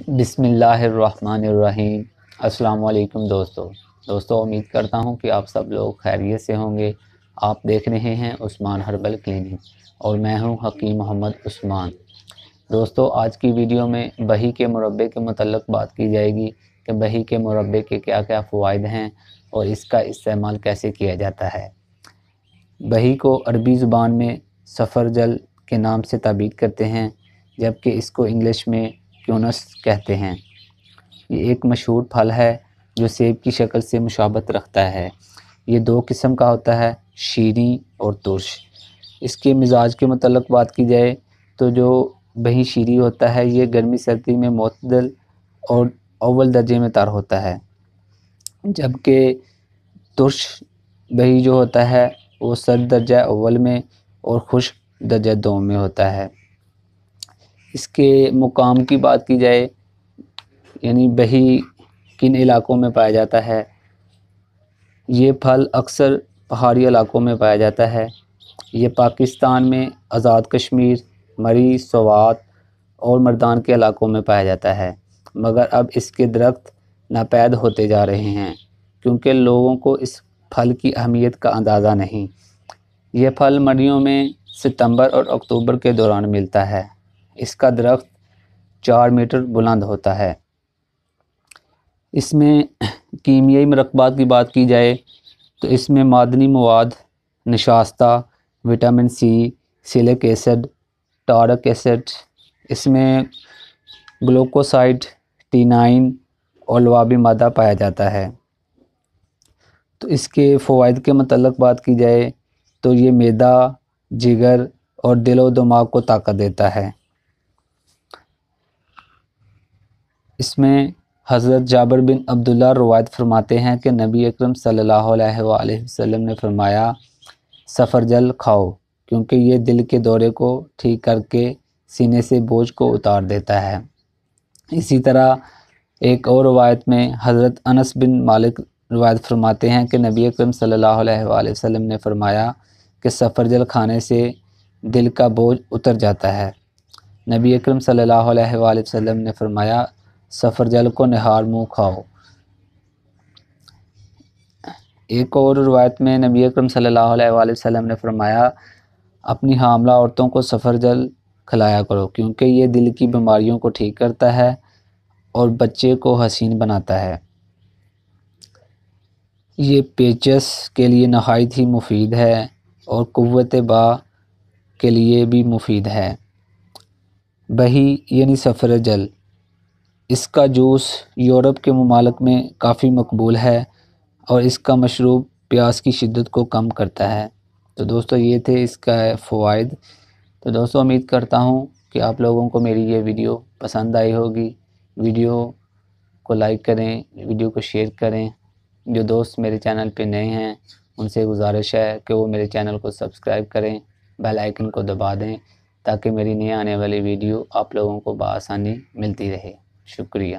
بسم اللہ الرحمن الرحیم۔ السلام علیکم دوستو، امید کرتا ہوں کہ آپ سب لوگ خیریت سے ہوں گے۔ آپ دیکھ رہے ہیں عثمان ہربل کلینک اور میں ہوں حکیم محمد عثمان۔ دوستو، آج کی ویڈیو میں بہی کے مربے کے متعلق بات کی جائے گی کہ بہی کے مربے کے کیا کیا فوائد ہیں اور اس کا استعمال کیسے کیا جاتا ہے۔ بہی کو عربی زبان میں سفرجل کے نام سے تعبیر کرتے ہیں، جبکہ اس کو انگلش میں کیونس کہتے ہیں۔ یہ ایک مشہور پھل ہے جو سیب کی شکل سے مشابہت رکھتا ہے۔ یہ دو قسم کا ہوتا ہے، شیریں اور ترش۔ اس کے مزاج کے متعلق بات کی جائے تو جو بہی شیریں ہوتا ہے یہ گرمی سردی میں معتدل اور اول درجے میں تر ہوتا ہے، جبکہ ترش بہی جو ہوتا ہے وہ سرد درجہ اول میں اور خشک درجہ دوم میں ہوتا ہے۔ اس کے مقام کی بات کی جائے، یعنی بہی کن علاقوں میں پایا جاتا ہے۔ یہ پھل اکثر پہاڑی علاقوں میں پایا جاتا ہے۔ یہ پاکستان میں آزاد کشمیر، مری، سوات اور مردان کے علاقوں میں پایا جاتا ہے، مگر اب اس کے درخت ناپید ہوتے جا رہے ہیں کیونکہ لوگوں کو اس پھل کی اہمیت کا اندازہ نہیں۔ یہ پھل منڈیوں میں ستمبر اور اکتوبر کے دوران ملتا ہے۔ اس کا درخت 4 میٹر بلند ہوتا ہے۔ اس میں کیمیائی مرکبات کی بات کی جائے تو اس میں معدنی مواد، نشاستہ، وٹامن سی، سیلک ایسڈ، ٹارک ایسڈ، اس میں گلوکوسائڈ، ٹینائن اور لعابی مادہ پایا جاتا ہے۔ تو اس کے فوائد کے متعلق بات کی جائے تو یہ معدہ، جگر اور دل و دماغ کو طاقت دیتا ہے۔ اس میں حضرت جابر بن عبداللہ روایت فرماتے ہیں کہ نبی اکرم صلی اللہ علیہ وآلہ وسلم نے فرمایا، سفرجل کھاؤ کیونکہ یہ دل کے دورے کو ٹھیک کر کے سینے سے بوجھ کو اتار دیتا ہے۔ اسی طرح ایک اور روایت میں حضرت انس بن مالک روایت فرماتے ہیں کہ نبی اکرم صلی اللہ علیہ وآلہ وسلم نے فرمایا کہ سفرجل کھانے سے دل کا بوجھ اتر جاتا ہے۔ نبی اکرم صلی اللہ علیہ وآلہ وسلم نے فرمایا، سفرجل کو نہار منہ کھاؤ۔ ایک اور روایت میں نبی اکرم صلی اللہ علیہ وآلہ وسلم نے فرمایا، اپنی حاملہ عورتوں کو سفرجل کھلایا کرو کیونکہ یہ دل کی بیماریوں کو ٹھیک کرتا ہے اور بچے کو حسین بناتا ہے۔ یہ پیچس کے لیے نہایت ہی مفید ہے اور قوت با کے لیے بھی مفید ہے۔ بہی یعنی سفرجل، اس کا جوس یورپ کے ممالک میں کافی مقبول ہے اور اس کا مشروب پیاس کی شدت کو کم کرتا ہے۔ تو دوستو، یہ تھے اس کا فوائد۔ تو دوستو، امید کرتا ہوں کہ آپ لوگوں کو میری یہ ویڈیو پسند آئی ہوگی۔ ویڈیو کو لائک کریں، ویڈیو کو شیئر کریں۔ جو دوست میرے چینل پہ نئے ہیں ان سے گزارش ہے کہ وہ میرے چینل کو سبسکرائب کریں، بیل آئیکن کو دبا دیں تاکہ میری نئی آنے والی ویڈیو آپ لوگوں کو بآسانی ملتی رہے۔ شکریہ۔